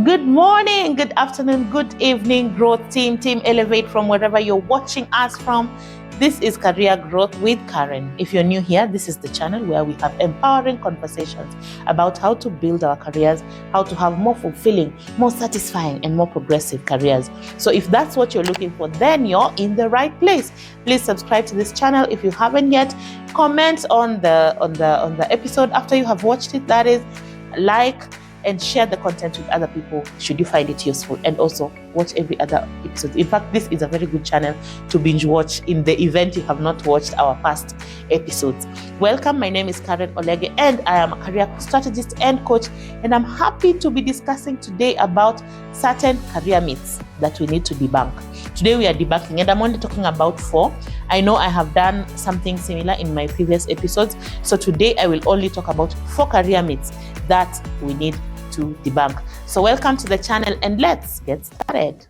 Good morning, good afternoon, good evening, growth team, Team Elevate from wherever you're watching us from. This is Career Growth with Karen. If you're new here, this is the channel where we have empowering conversations about how to build our careers, how to have more fulfilling, more satisfying, and more progressive careers. So if that's what you're looking for, then you're in the right place. Please subscribe to this channel if you haven't yet. Comment on the episode after you have watched it. That is, like and share the content with other people should you find it useful, and also watch every other episode. In fact, this is a very good channel to binge watch in the event you have not watched our past episodes. Welcome, my name is Karen Olege and I am a career strategist and coach, and I'm happy to be discussing today about certain career myths that we need to debunk. Today we are debunking, and I'm only talking about 4. I know I have done something similar in my previous episodes, so today I will only talk about 4 career myths that we need to debunk. So welcome to the channel and let's get started.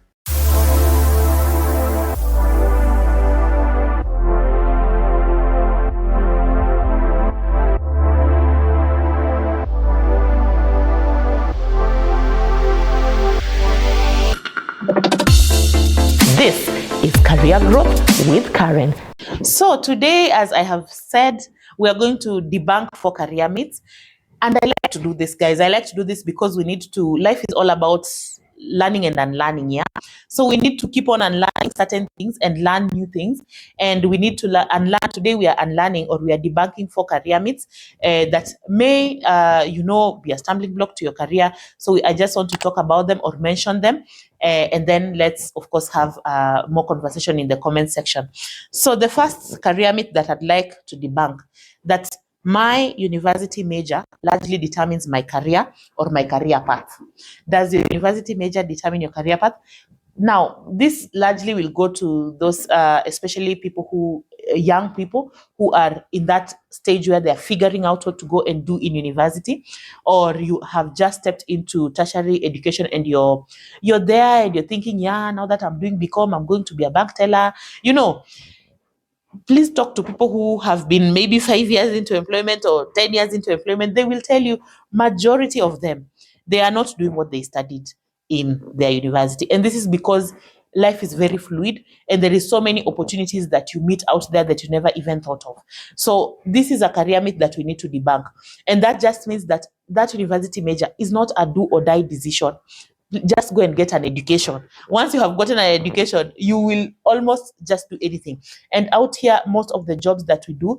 This is Career Growth with Karen. So today, as I have said, we are going to debunk 4 career myths. And I like to do this, guys. I like to do this because life is all about learning and unlearning, yeah? So we need to keep on unlearning certain things and learn new things. And we need to unlearn. Today we are unlearning, or we are debunking 4 career myths that may, be a stumbling block to your career. So I just want to talk about them or mention them. And then let's, of course, have more conversation in the comment section. So the first career myth that I'd like to debunk, that my university major largely determines my career or my career path. Does your university major determine your career path? Now, this largely will go to those, especially young people who are in that stage where they're figuring out what to go and do in university, or you have just stepped into tertiary education and you're there and you're thinking, yeah, now that I'm doing BCom, I'm going to be a bank teller. Please talk to people who have been maybe 5 years into employment or 10 years into employment. They will tell you, majority of them, they are not doing what they studied in their university. And this is because life is very fluid and there is so many opportunities that you meet out there that you never even thought of. So this is a career myth that we need to debunk. And that just means that university major is not a do or die decision. Just go and get an education. Once you have gotten an education, you will almost just do anything. And out here, most of the jobs that we do,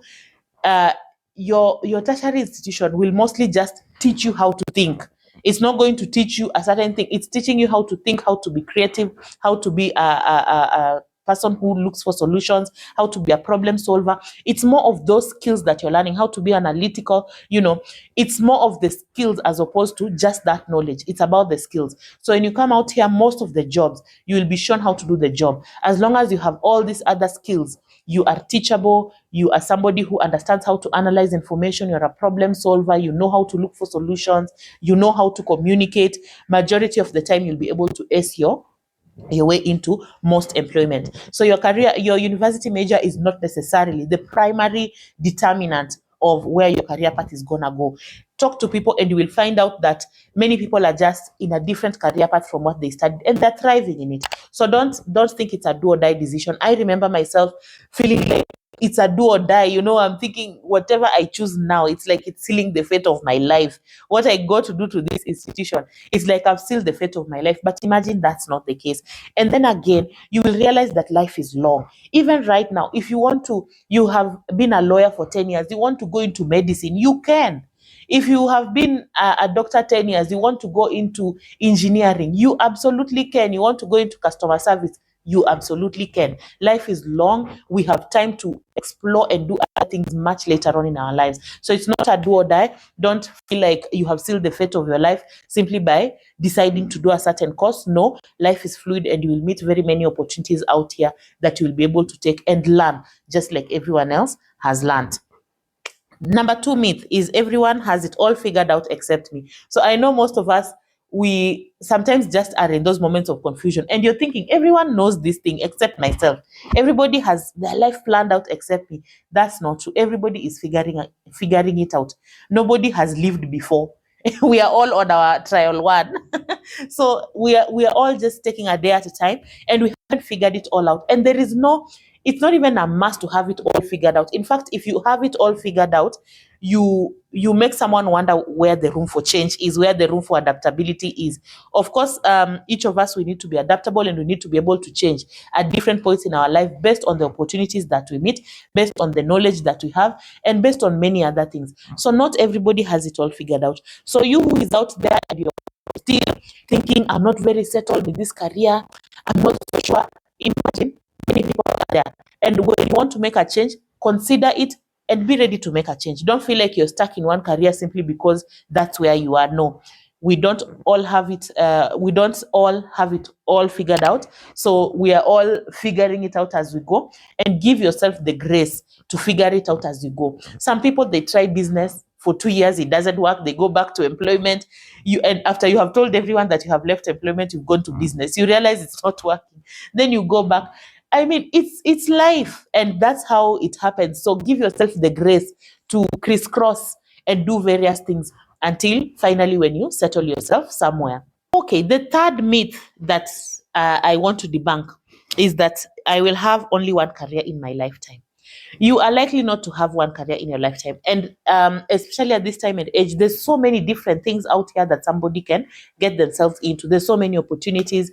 your tertiary institution will mostly just teach you how to think. It's not going to teach you a certain thing. It's teaching you how to think, how to be creative, how to be a person who looks for solutions, how to be a problem solver. It's more of those skills that you're learning, how to be analytical. It's more of the skills as opposed to just that knowledge. It's about the skills. So when you come out here, most of the jobs, you will be shown how to do the job. As long as you have all these other skills, you are teachable, you are somebody who understands how to analyze information, you're a problem solver, you know how to look for solutions, you know how to communicate. Majority of the time, you'll be able to ace your way into most employment. So your university major is not necessarily the primary determinant of where your career path is gonna go. Talk to people and you will find out that many people are just in a different career path from what they studied and they're thriving in it. So don't think it's a do or die decision. I remember myself feeling like it's a do or die. I'm thinking whatever I choose now, it's like it's sealing the fate of my life. What I got to do to this institution, it's like I've sealed the fate of my life. But imagine that's not the case. And then again, you will realize that life is long. Even right now, if you have been a lawyer for 10 years, you want to go into medicine, you can. If you have been a doctor 10 years, you want to go into engineering, you absolutely can. You want to go into customer service, you absolutely can. Life is long. We have time to explore and do other things much later on in our lives. So it's not a do or die. Don't feel like you have sealed the fate of your life simply by deciding to do a certain course. No, life is fluid and you will meet very many opportunities out here that you will be able to take and learn just like everyone else has learned. Number 2 myth is everyone has it all figured out except me. So I know most of us, we sometimes just are in those moments of confusion and you're thinking everyone knows this thing except myself. Everybody has their life planned out except me. That's not true. Everybody is figuring it out. Nobody has lived before We are all on our trial one. So we are all just taking a day at a time, and we haven't figured it all out. And there is no, it's not even a must to have it all figured out. In fact, if you have it all figured out, you make someone wonder where the room for change is, where the room for adaptability is. Of course, each of us, we need to be adaptable, and we need to be able to change at different points in our life based on the opportunities that we meet, based on the knowledge that we have, and based on many other things. So not everybody has it all figured out. So you who is out there and you're still thinking, I'm not very settled in this career, I'm not so sure. Imagine many people out there. And when you want to make a change, consider it and be ready to make a change. Don't feel like you're stuck in one career simply because that's where you are. No, we don't all have it. We don't all have it all figured out. So we are all figuring it out as we go. And give yourself the grace to figure it out as you go. Some people, they try business for 2 years, it doesn't work, they go back to employment. And after you have told everyone that you have left employment, you've gone to business, you realize it's not working, then you go back. I mean, it's life, and that's how it happens. So give yourself the grace to crisscross and do various things until finally when you settle yourself somewhere. Okay, the third myth that I want to debunk is that I will have only one career in my lifetime. You are likely not to have one career in your lifetime. And especially at this time and age, there's so many different things out here that somebody can get themselves into. There's so many opportunities.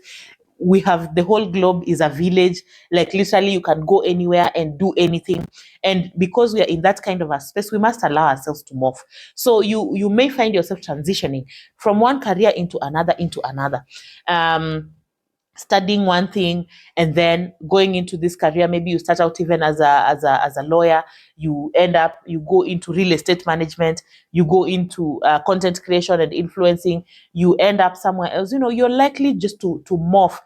We have, the whole globe is a village. Like literally, you can go anywhere and do anything. And because we are in that kind of a space, we must allow ourselves to move. So you may find yourself transitioning from one career into another. Studying one thing and then going into this career. Maybe you start out even as a lawyer, you end up, you go into real estate management, you go into content creation and influencing, you end up somewhere else. You're likely just to morph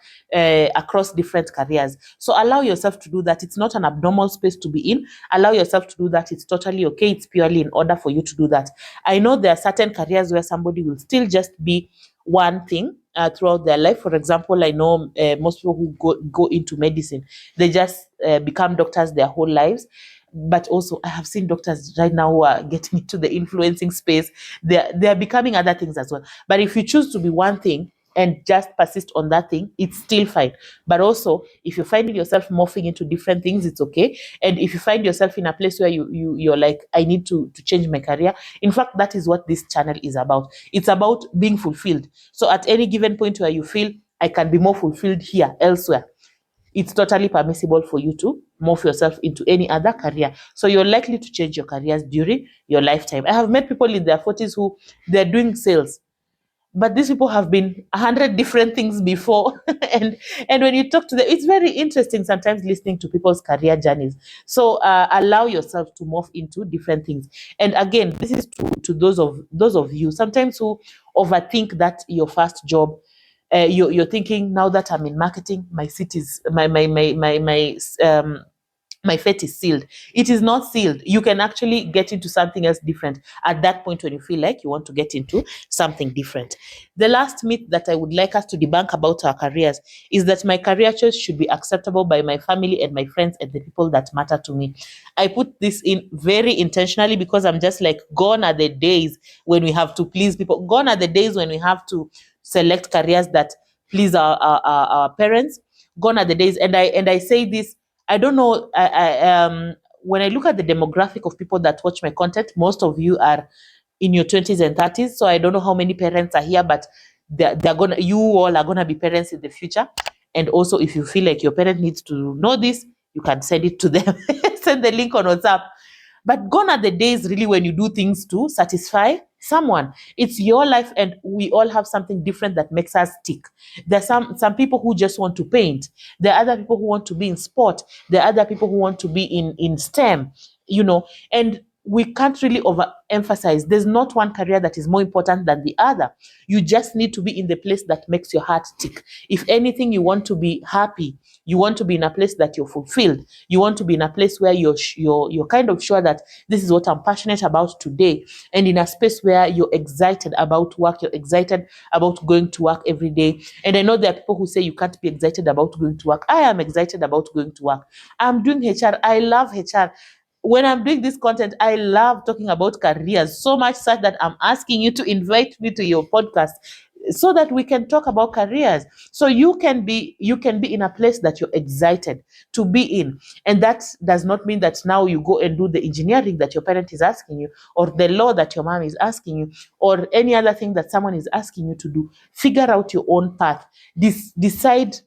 across different careers. So allow yourself to do that. It's not an abnormal space to be in. Allow yourself to do that. It's totally okay. It's purely in order for you to do that. I know there are certain careers where somebody will still just be one thing throughout their life. For example, I know most people who go into medicine, they just become doctors their whole lives. But also, I have seen doctors right now who are getting into the influencing space. They are becoming other things as well. But if you choose to be one thing and just persist on that thing, it's still fine. But also, if you're finding yourself morphing into different things, it's okay. And if you find yourself in a place where you're like, I need to change my career. In fact, that is what this channel is about. It's about being fulfilled. So at any given point where you feel I can be more fulfilled here, elsewhere, it's totally permissible for you to morph yourself into any other career. So you're likely to change your careers during your lifetime. I have met people in their 40s who they're doing sales, but these people have been 100 different things before. and when you talk to them, it's very interesting sometimes listening to people's career journeys. So allow yourself to morph into different things. And again, this is to those of you sometimes who overthink that your first job. You're thinking, now that I'm in marketing, my seat is my fate is sealed. It is not sealed. You can actually get into something else different at that point when you feel like you want to get into something different. The last myth that I would like us to debunk about our careers is that my career choice should be acceptable by my family and my friends and the people that matter to me. I put this in very intentionally because I'm just like, gone are the days when we have to please people. Gone are the days when we have to select careers that please our parents. Gone are the days. And I say this, I don't know. When I look at the demographic of people that watch my content, most of you are in your 20s and 30s. So I don't know how many parents are here, but you all are gonna be parents in the future. And also, if you feel like your parent needs to know this, you can send it to them. Send the link on WhatsApp. But gone are the days really when you do things to satisfy someone. It's your life, and we all have something different that makes us tick. There are some people who just want to paint. There are other people who want to be in sport. There are other people who want to be in STEM, and we can't really overemphasize. There's not one career that is more important than the other. You just need to be in the place that makes your heart tick. If anything, you want to be happy. You want to be in a place that you're fulfilled. You want to be in a place where you're kind of sure that this is what I'm passionate about today, and in a space where you're excited about work. You're excited about going to work every day. And I know there are people who say you can't be excited about going to work. I am excited about going to work. I'm doing HR. I love HR. when I'm doing this content, I love talking about careers so much such that I'm asking you to invite me to your podcast so that we can talk about careers. So you can be in a place that you're excited to be in. And that does not mean that now you go and do the engineering that your parent is asking you, or the law that your mom is asking you, or any other thing that someone is asking you to do. Figure out your own path. Decide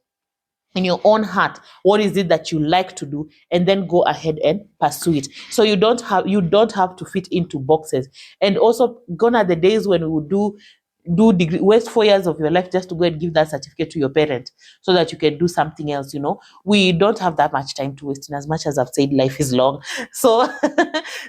in your own heart what is it that you like to do, and then go ahead and pursue it. So you don't have to fit into boxes. And also, gone are the days when we would do degree, waste 4 years of your life just to go and give that certificate to your parent so that you can do something else. We don't have that much time to waste. In as much as I've said life is long, so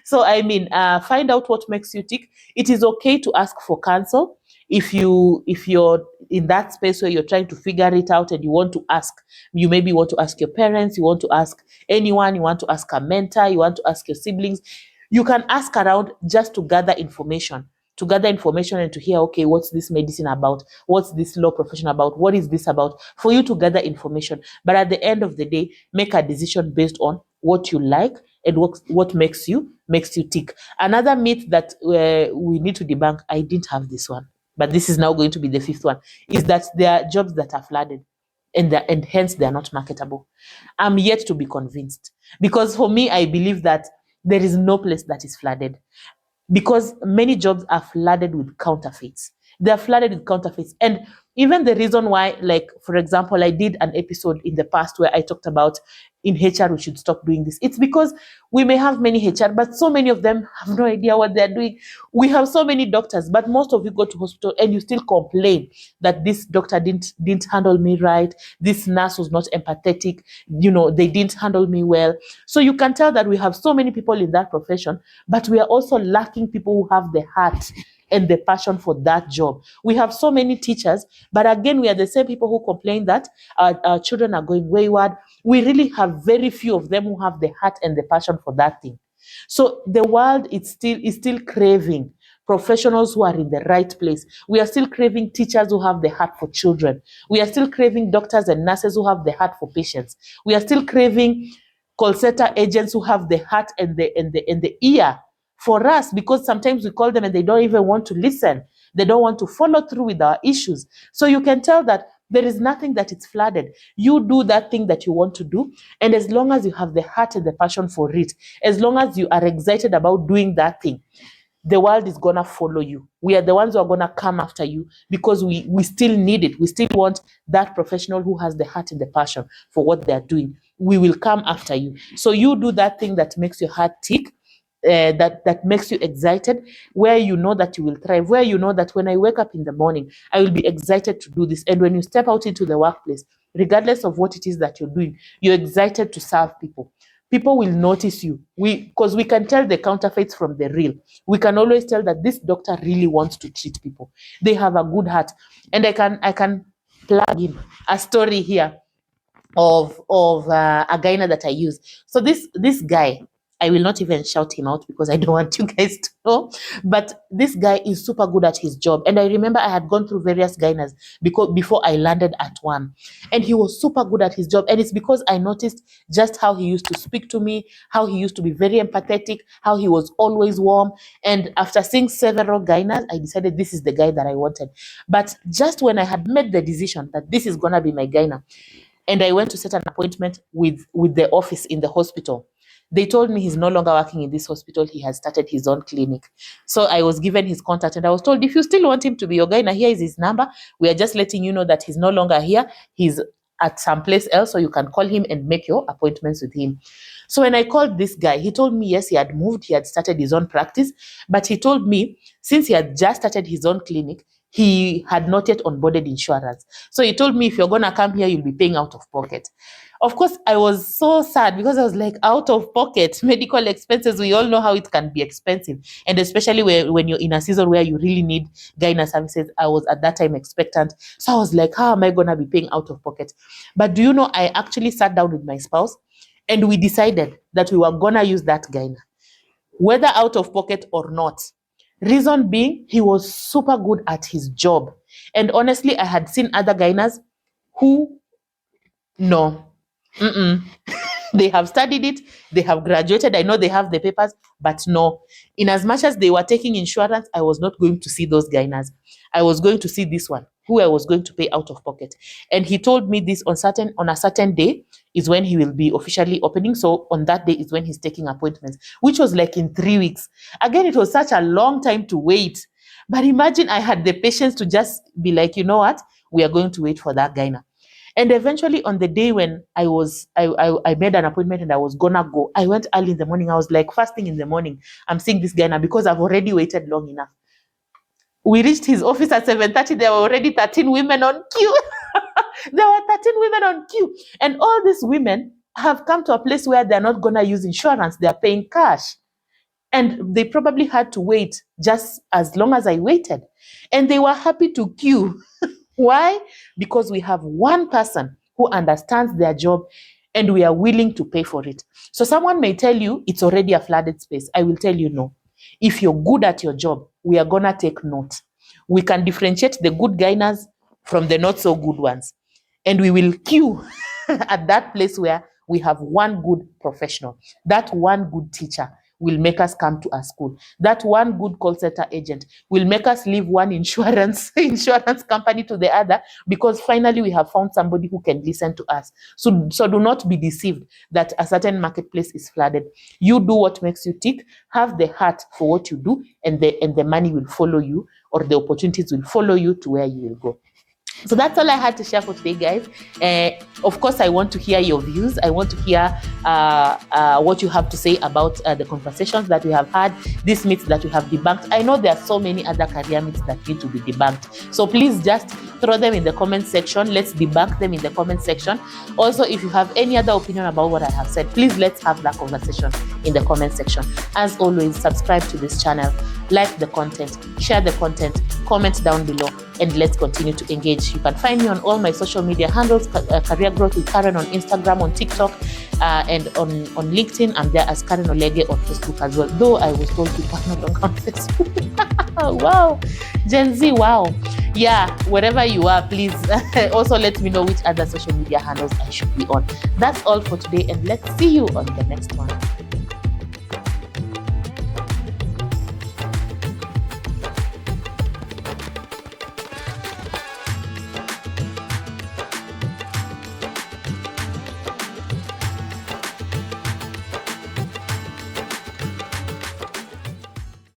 so I mean, find out what makes you tick. It is okay to ask for counsel if you're in that space where you're trying to figure it out, and you want to ask. You maybe want to ask your parents, you want to ask anyone, you want to ask a mentor, you want to ask your siblings. You can ask around just to gather information, and to hear, okay, what's this medicine about? What's this law profession about? What is this about? For you to gather information. But at the end of the day, make a decision based on what you like and what makes you tick. Another myth that we need to debunk, I didn't have this one, but this is now going to be the fifth one, is that there are jobs that are flooded, and hence they are not marketable. I'm yet to be convinced, because for me, I believe that there is no place that is flooded, because many jobs are flooded with counterfeits. They are flooded with counterfeits. And even the reason why, like, for example, I did an episode in the past where I talked about in HR, we should stop doing this. It's because we may have many HR, but so many of them have no idea what they're doing. We have so many doctors, but most of you go to hospital and you still complain that this doctor didn't handle me right. This nurse was not empathetic. They didn't handle me well. So you can tell that we have so many people in that profession, but we are also lacking people who have the heart and the passion for that job. We have so many teachers, but again, we are the same people who complain that our children are going wayward. We really have very few of them who have the heart and the passion for that thing. So the world is still craving professionals who are in the right place. We are still craving teachers who have the heart for children. We are still craving doctors and nurses who have the heart for patients. We are still craving call center agents who have the heart and the ear for us, because sometimes we call them and they don't even want to listen. They don't want to follow through with our issues. So you can tell that there is nothing that it's flooded. You do that thing that you want to do. And as long as you have the heart and the passion for it, as long as you are excited about doing that thing, the world is going to follow you. We are the ones who are going to come after you, because we still need it. We still want that professional who has the heart and the passion for what they're doing. We will come after you. So you do that thing that makes your heart tick, that makes you excited, where you know that you will thrive, where you know that when I wake up in the morning, I will be excited to do this. And when you step out into the workplace, regardless of what it is that you're doing, you're excited to serve people. People will notice you. Because we can tell the counterfeits from the real. We can always tell that this doctor really wants to treat people. They have a good heart. And I can plug in a story here of a guy that I use. So this guy, I will not even shout him out because I don't want you guys to know. But this guy is super good at his job. And I remember I had gone through various gainas before I landed at one. And he was super good at his job. And it's because I noticed just how he used to speak to me, how he used to be very empathetic, how he was always warm. And after seeing several gainas, I decided this is the guy that I wanted. But just when I had made the decision that this is going to be my gaina, and I went to set an appointment with the office in the hospital, they told me he's no longer working in this hospital. He has started his own clinic. So I was given his contact, and I was told, if you still want him to be your guy, now here is his number. We are just letting you know that he's no longer here. He's at some place else, so you can call him and make your appointments with him. So when I called this guy, he told me, yes, he had moved, he had started his own practice, but he told me since he had just started his own clinic, he had not yet onboarded insurance. So he told me, if you're going to come here, you'll be paying out of pocket. Of course, I was so sad, because I was like, out of pocket, medical expenses, we all know how it can be expensive. And especially when you're in a season where you really need gynae services, I was at that time expectant. So I was like, how am I going to be paying out of pocket? But do you know, I actually sat down with my spouse and we decided that we were going to use that gynae, whether out of pocket or not. Reason being, he was super good at his job. And honestly, I had seen other gynaies who, no, They have studied it, they have graduated. I know they have the papers, but no. In as much as they were taking insurance, I was not going to see those Gainas. I was going to see this one, who I was going to pay out of pocket. And he told me this on a certain day is when he will be officially opening. So on that day is when he's taking appointments, which was like in 3 weeks. Again, it was such a long time to wait. But imagine I had the patience to just be like, you know what? We are going to wait for that Gaina. And eventually on the day when I made an appointment and I was gonna go, I went early in the morning. I was like, first thing in the morning, I'm seeing this guy now because I've already waited long enough. We reached his office at 7:30. There were already 13 women on queue. There were 13 women on queue. And all these women have come to a place where they're not gonna use insurance. They're paying cash. And they probably had to wait just as long as I waited. And they were happy to queue. Why? Because we have one person who understands their job and we are willing to pay for it. So someone may tell you it's already a flooded space. I will tell you no. If you're good at your job, we are going to take note. We can differentiate the good Gainas from the not so good ones. And we will queue at that place where we have one good professional, that one good teacher will make us come to our school. That one good call center agent will make us leave one insurance company to the other because finally we have found somebody who can listen to us. So do not be deceived that a certain marketplace is flooded. You do what makes you tick, have the heart for what you do, and the money will follow you, or the opportunities will follow you to where you will go. So that's all I had to share for today, guys. Of course, I want to hear your views. I want to hear what you have to say about the conversations that we have had, these myths that we have debunked. I know there are so many other career myths that need to be debunked. So please just throw them in the comment section. Let's debunk them in the comment section. Also, if you have any other opinion about what I have said, please let's have that conversation in the comment section. As always, subscribe to this channel, like the content, share the content, comment down below, and let's continue to engage. You can find me on all my social media handles, Career Growth with Karen on Instagram, on TikTok, and on LinkedIn. I'm there as Karen Olege on Facebook as well, though I was told people are no longer on Facebook. Wow, Gen Z, wow. Yeah, wherever you are, please also let me know which other social media handles I should be on. That's all for today, and let's see you on the next one.